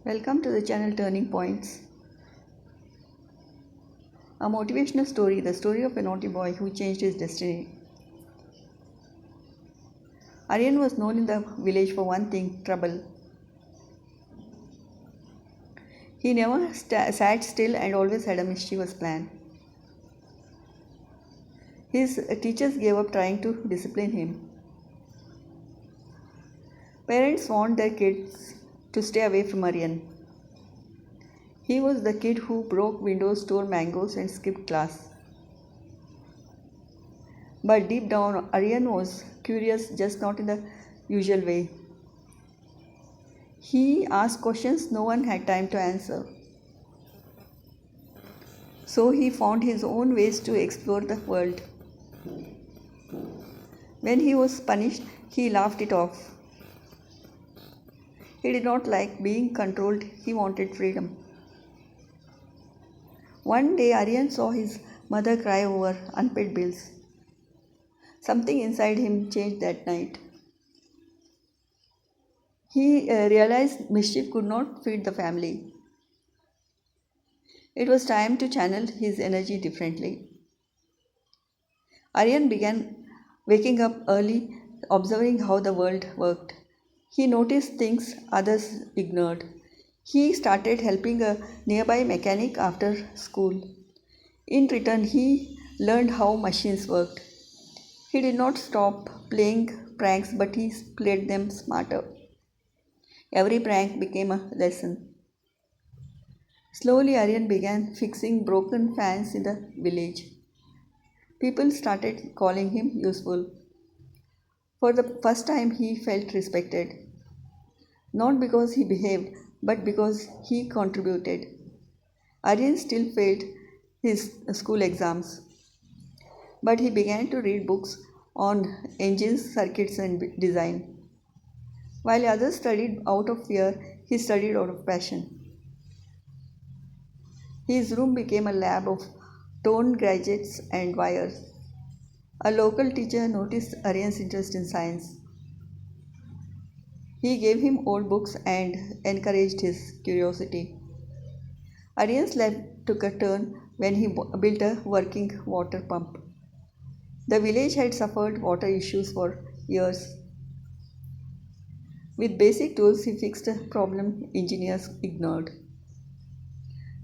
Welcome to the channel Turning Points, a motivational story, the story of a naughty boy who changed his destiny. Aryan was known in the village for one thing, trouble. He never sat still and always had a mischievous plan. His teachers gave up trying to discipline him. Parents warned their kids to stay away from Aryan. He was the kid who broke windows, stole mangoes, and skipped class. But deep down, Aryan was curious, just not in the usual way. He asked questions no one had time to answer. So he found his own ways to explore the world. When he was punished, he laughed it off. He did not like being controlled, he wanted freedom. One day, Aryan saw his mother cry over unpaid bills. Something inside him changed that night. He realized mischief could not feed the family. It was time to channel his energy differently. Aryan began waking up early, observing how the world worked. He noticed things others ignored. He started helping a nearby mechanic after school. In return, he learned how machines worked. He did not stop playing pranks, but he played them smarter. Every prank became a lesson. Slowly, Aryan began fixing broken fans in the village. People started calling him useful. For the first time, he felt respected. Not because he behaved, but because he contributed. Aryan still failed his school exams, but he began to read books on engines, circuits, and design. While others studied out of fear, he studied out of passion. His room became a lab of torn gadgets and wires. A local teacher noticed Aryan's interest in science. He gave him old books and encouraged his curiosity. Aryan's life took a turn when he built a working water pump. The village had suffered water issues for years. With basic tools, he fixed a problem engineers ignored.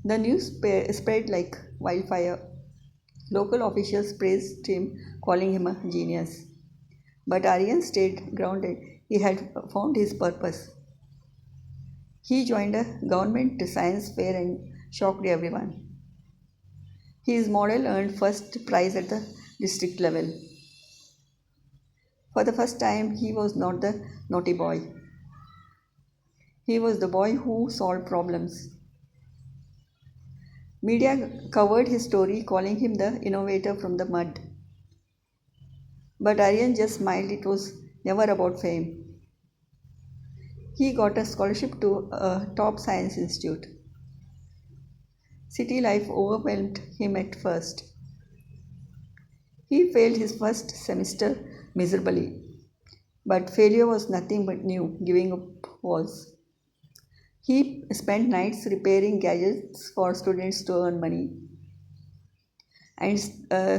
The news spread like wildfire. Local officials praised him, calling him a genius. But Aryan stayed grounded. He had found his purpose. He joined a government science fair and shocked everyone. His model earned first prize at the district level. For the first time, he was not the naughty boy. He was the boy who solved problems. Media covered his story, calling him the innovator from the mud. But Aryan just smiled, it was never about fame. He got a scholarship to a top science institute. City life overwhelmed him at first. He failed his first semester miserably. But failure was nothing but new, giving up was. He spent nights repairing gadgets for students to earn money and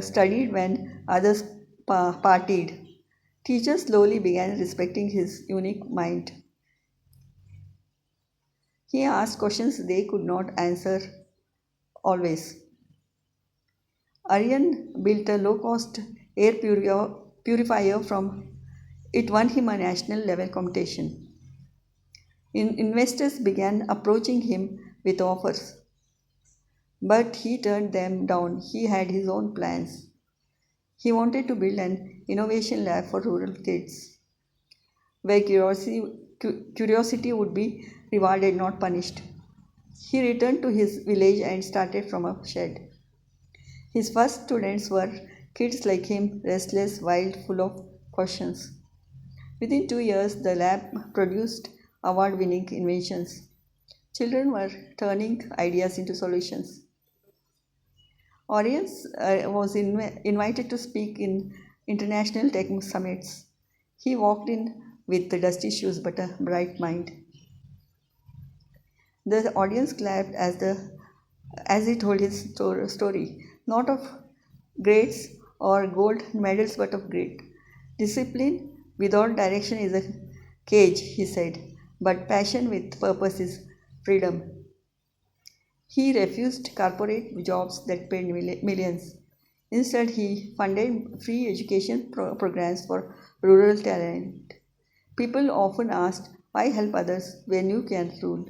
studied when others partied. Teachers slowly began respecting his unique mind. He asked questions they could not answer always. Aryan built a low cost air purifier from it won him a national level competition. Investors began approaching him with offers, but he turned them down. He had his own plans. He wanted to build an innovation lab for rural kids, where curiosity would be rewarded, not punished. He returned to his village and started from a shed. His first students were kids like him, restless, wild, full of questions. Within 2 years, the lab produced award winning inventions. Children were turning ideas into solutions. Aryan was invited to speak in international tech summits. He walked in with dusty shoes but a bright mind. The audience clapped as he told his story, not of grades or gold medals, but of grit. Discipline without direction is a cage, he said, but passion with purpose is freedom. He refused corporate jobs that paid millions. Instead, he funded free education programs for rural talent. People often asked, why help others when you can rule?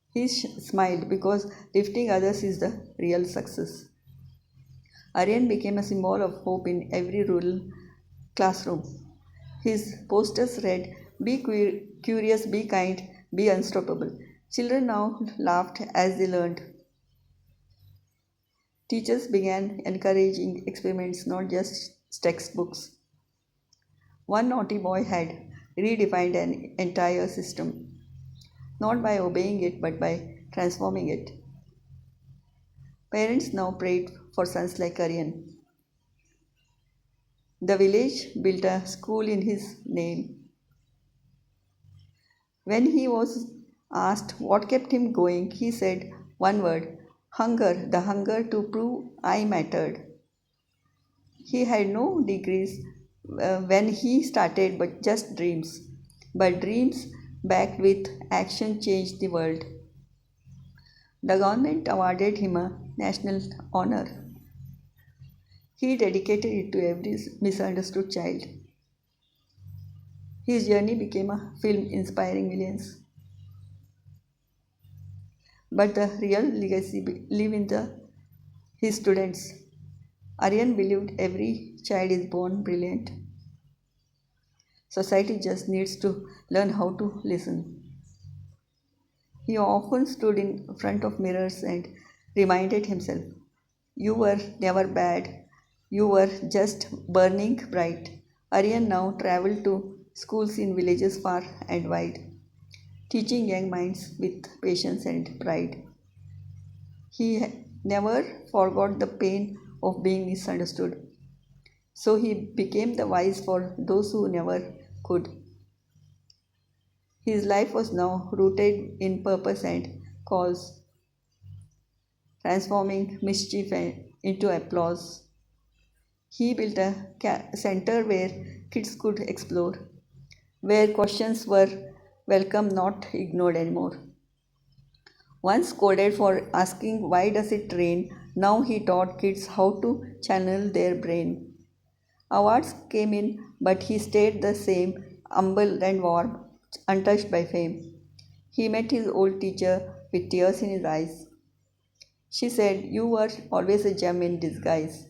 He smiled because lifting others is the real success. Aryan became a symbol of hope in every rural classroom. His posters read, be curious, be kind, be unstoppable. Children now laughed as they learned. Teachers began encouraging experiments, not just textbooks. One naughty boy had redefined an entire system, not by obeying it but by transforming it. Parents now prayed for sons like Aryan. The village built a school in his name. When he was asked what kept him going, he said one word, hunger, the hunger to prove I mattered. He had no degrees when he started, but just dreams. But dreams backed with action changed the world. The government awarded him a national honor. He dedicated it to every misunderstood child. His journey became a film inspiring millions. But the real legacy live in his students. Aryan believed every child is born brilliant. Society just needs to learn how to listen. He often stood in front of mirrors and reminded himself, you were never bad, you were just burning bright. Aryan now traveled to schools in villages far and wide, teaching young minds with patience and pride. He never forgot the pain of being misunderstood, so he became the wise for those who never could. His life was now rooted in purpose and cause, transforming mischief into applause. He built a center where kids could explore, where questions were welcome, not ignored anymore. Once scolded for asking why does it rain, now he taught kids how to channel their brain. Awards came in, but he stayed the same, humble and warm, untouched by fame. He met his old teacher with tears in his eyes. She said, you were always a gem in disguise.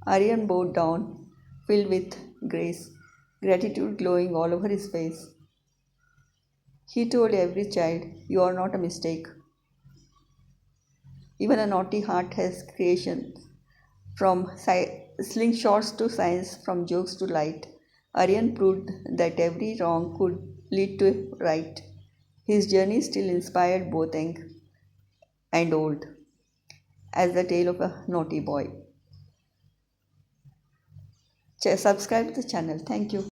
Aryan bowed down, filled with grace, gratitude glowing all over his face. He told every child, you are not a mistake. Even a naughty heart has creations. From slingshots to science, from jokes to light, Aryan proved that every wrong could lead to a right. His journey still inspired both young and old, as the tale of a naughty boy. Subscribe to the channel. Thank you.